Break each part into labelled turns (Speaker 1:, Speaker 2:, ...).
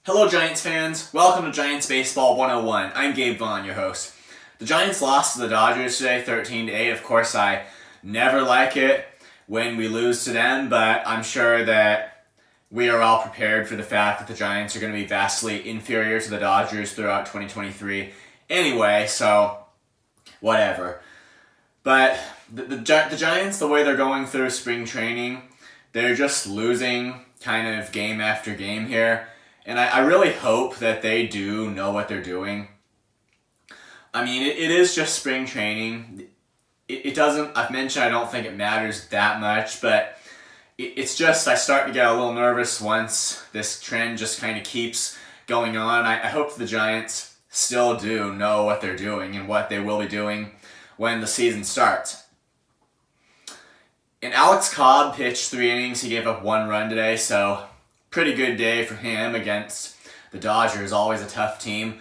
Speaker 1: Hello Giants fans, welcome to Giants Baseball 101. I'm Gabe Vaughn, your host. The Giants lost to the Dodgers today, 13-8. Of course, I never like it when we lose to them, but I'm sure that we are all prepared for the fact that the Giants are going to be vastly inferior to the Dodgers throughout 2023 anyway, so whatever. But the Giants, the way they're going through spring training, they're just losing kind of game after game here. And I really hope that they do know what they're doing. I mean, it is just spring training. It doesn't, I've mentioned I don't think it matters that much, but it's just I start to get a little nervous once this trend just kind of keeps going on. I hope the Giants still do know what they're doing and what they will be doing when the season starts. And Alex Cobb pitched 3 innings. He gave up 1 run today, so pretty good day for him against the Dodgers, always a tough team.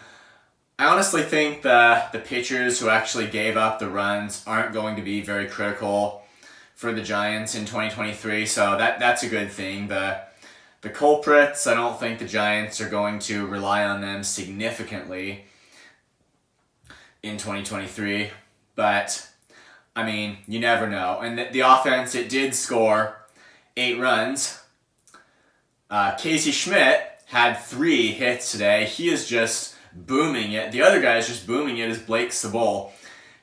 Speaker 1: I honestly think the pitchers who actually gave up the runs aren't going to be very critical for the Giants in 2023, so that's a good thing. The culprits, I don't think the Giants are going to rely on them significantly in 2023, but I mean, you never know. And the offense, it did score 8 runs. Casey Schmitt had 3 hits today. He is just booming it. The other guy is just booming it is Blake Sabol.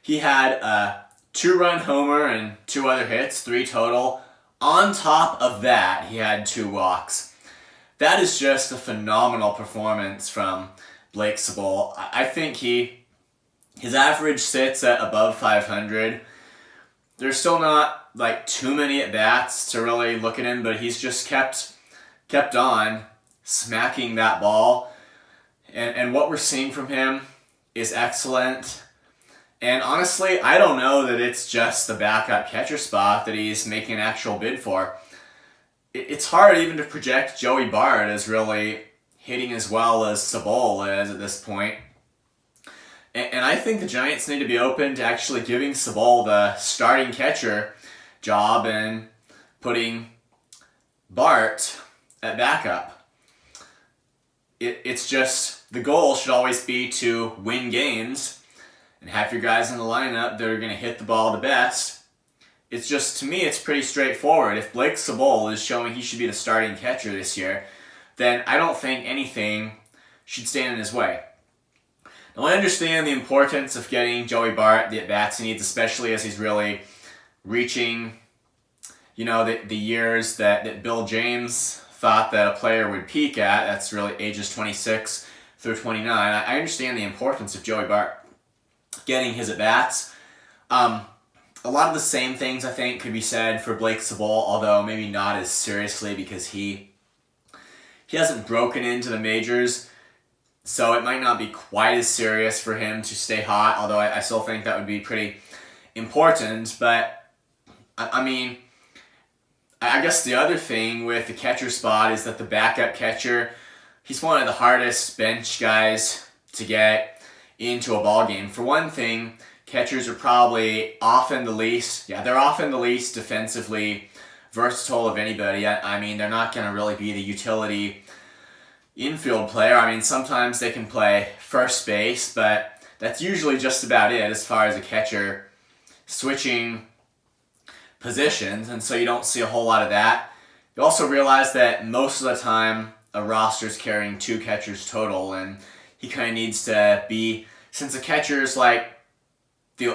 Speaker 1: He had a 2-run homer and 2 other hits, 3 total. On top of that, he had 2 walks. That is just a phenomenal performance from Blake Sabol. I think his average sits at above 500. There's still not like too many at-bats to really look at him, but he's just kept on smacking that ball. And what we're seeing from him is excellent. And honestly, I don't know that it's just the backup catcher spot that he's making an actual bid for. It's hard even to project Joey Bart as really hitting as well as Sabol is at this point. And I think the Giants need to be open to actually giving Sabol the starting catcher job and putting Bart at backup. It's just, the goal should always be to win games and have your guys in the lineup that are going to hit the ball the best. It's just, to me, it's pretty straightforward. If Blake Sabol is showing he should be the starting catcher this year, then I don't think anything should stand in his way. Now, I understand the importance of getting Joey Bart the at-bats he needs, especially as he's really reaching, the years that Bill James thought that a player would peak at. That's really ages 26 through 29. I understand the importance of Joey Bart getting his at-bats. A lot of the same things, I think, could be said for Blake Sabol, although maybe not as seriously because he hasn't broken into the majors, so it might not be quite as serious for him to stay hot, although I still think that would be pretty important. But, I mean, I guess the other thing with the catcher spot is that the backup catcher, he's one of the hardest bench guys to get into a ball game. For one thing, catchers are probably often the least defensively versatile of anybody. I mean, they're not going to really be the utility infield player. I mean, sometimes they can play first base, but that's usually just about it as far as a catcher switching positions, and so you don't see a whole lot of that. You also realize that most of the time a roster's carrying 2 catchers total, and he kind of needs to be, since a catcher is like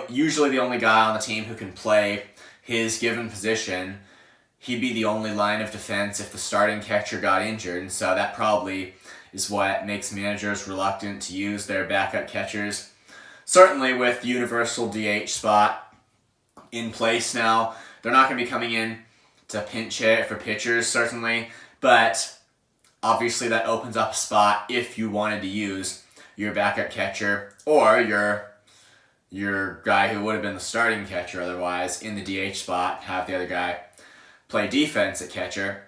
Speaker 1: usually the only guy on the team who can play his given position, he'd be the only line of defense if the starting catcher got injured, and so that probably is what makes managers reluctant to use their backup catchers. Certainly with the universal DH spot in place now, they're not going to be coming in to pinch hit for pitchers, certainly, but obviously that opens up a spot if you wanted to use your backup catcher or your guy who would have been the starting catcher otherwise in the DH spot, have the other guy play defense at catcher.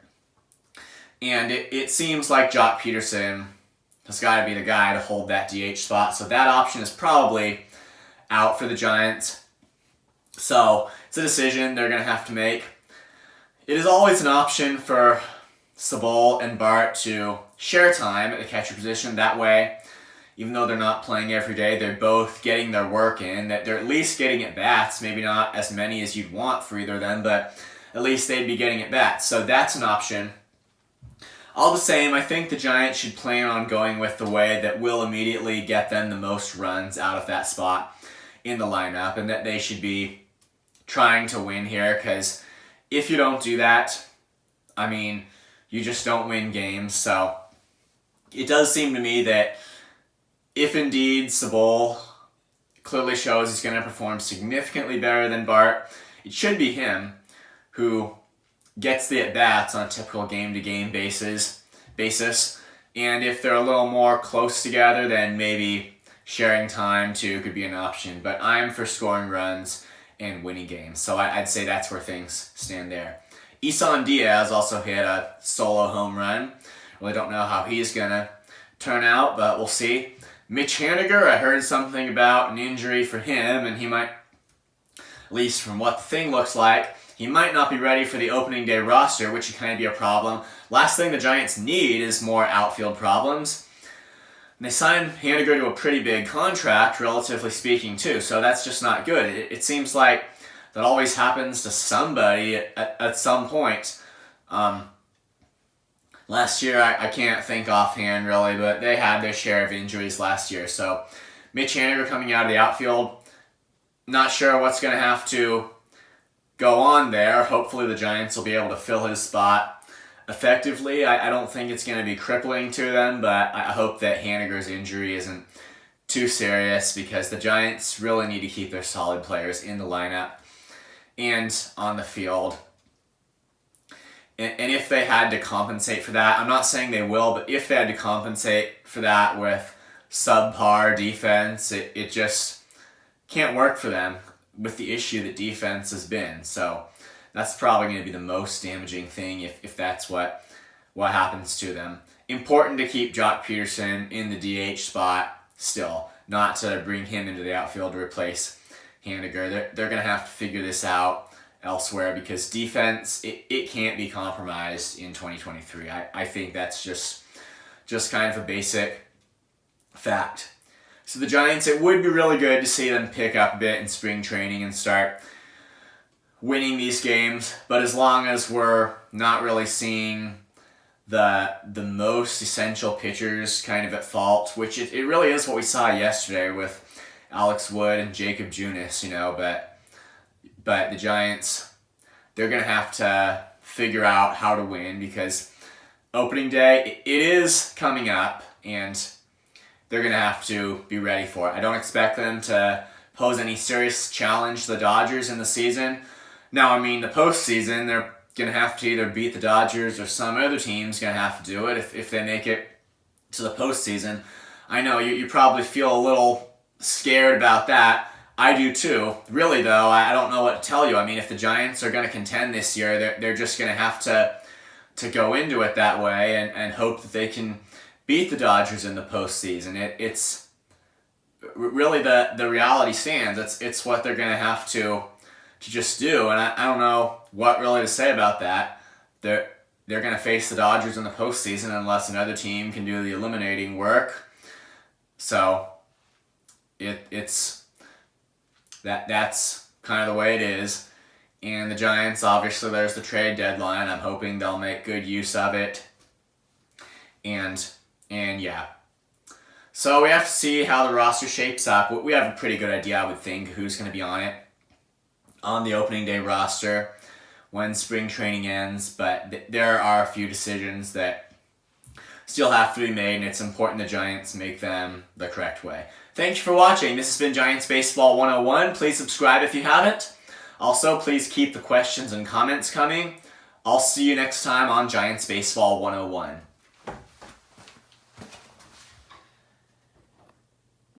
Speaker 1: And it seems like Jock Peterson has got to be the guy to hold that DH spot, so that option is probably out for the Giants. So it's a decision they're going to have to make. It is always an option for Sabol and Bart to share time at the catcher position. That way, even though they're not playing every day, they're both getting their work in. That they're at least getting at bats. Maybe not as many as you'd want for either of them, but at least they'd be getting at bats. So that's an option. All the same, I think the Giants should plan on going with the way that will immediately get them the most runs out of that spot in the lineup, and that they should be trying to win here, because if you don't do that, I mean, you just don't win games. So it does seem to me that if indeed Sabol clearly shows he's going to perform significantly better than Bart, it should be him who gets the at-bats on a typical game-to-game basis. And if they're a little more close together, then maybe sharing time too could be an option. But I'm for scoring runs and winning games. So I'd say that's where things stand there. Isan Diaz also hit a solo home run. Really don't know how he's going to turn out, but we'll see. Mitch Haniger, I heard something about an injury for him, and he might, at least from what the thing looks like, he might not be ready for the opening day roster, which can kind of be a problem. Last thing the Giants need is more outfield problems. And they signed Haniger to a pretty big contract, relatively speaking, too, so that's just not good. It seems like that always happens to somebody at some point. Last year, I can't think offhand, really, but they had their share of injuries last year. So Mitch Haniger coming out of the outfield, not sure what's going to have to go on there. Hopefully the Giants will be able to fill his spot effectively. I don't think it's going to be crippling to them, but I hope that Haniger's injury isn't too serious, because the Giants really need to keep their solid players in the lineup and on the field. And if they had to compensate for that, I'm not saying they will, but if they had to compensate for that with subpar defense, it just can't work for them with the issue that defense has been. So that's probably going to be the most damaging thing if that's what happens to them. Important to keep Jock Peterson in the DH spot still, not to bring him into the outfield to replace Haniger. They're going to have to figure this out elsewhere, because defense, it can't be compromised in 2023. I think that's just kind of a basic fact. So the Giants, it would be really good to see them pick up a bit in spring training and start winning these games. But as long as we're not really seeing the most essential pitchers kind of at fault, which it really is what we saw yesterday with Alex Wood and Jacob Junis, but the Giants, they're going to have to figure out how to win, because opening day, it is coming up, and they're going to have to be ready for it. I don't expect them to pose any serious challenge to the Dodgers in the season. Now, I mean, the postseason, they're going to have to either beat the Dodgers or some other team's going to have to do it if they make it to the postseason. I know you probably feel a little scared about that. I do too. Really, though, I don't know what to tell you. I mean, if the Giants are going to contend this year, they're just going to have to go into it that way and hope that they can beat the Dodgers in the postseason. It's really the reality stands. It's what they're going to have to just do, and I don't know what really to say about that. They're going to face the Dodgers in the postseason unless another team can do the eliminating work. So that's kind of the way it is. And the Giants, obviously, there's the trade deadline. I'm hoping they'll make good use of it. And yeah. So we have to see how the roster shapes up. We have a pretty good idea, I would think, who's going to be on it, on the opening day roster when spring training ends. But there are a few decisions that still have to be made, and it's important the Giants make them the correct way. Thank you for watching. This has been Giants Baseball 101. Please subscribe if you haven't. Also, please keep the questions and comments coming. I'll see you next time on Giants Baseball 101.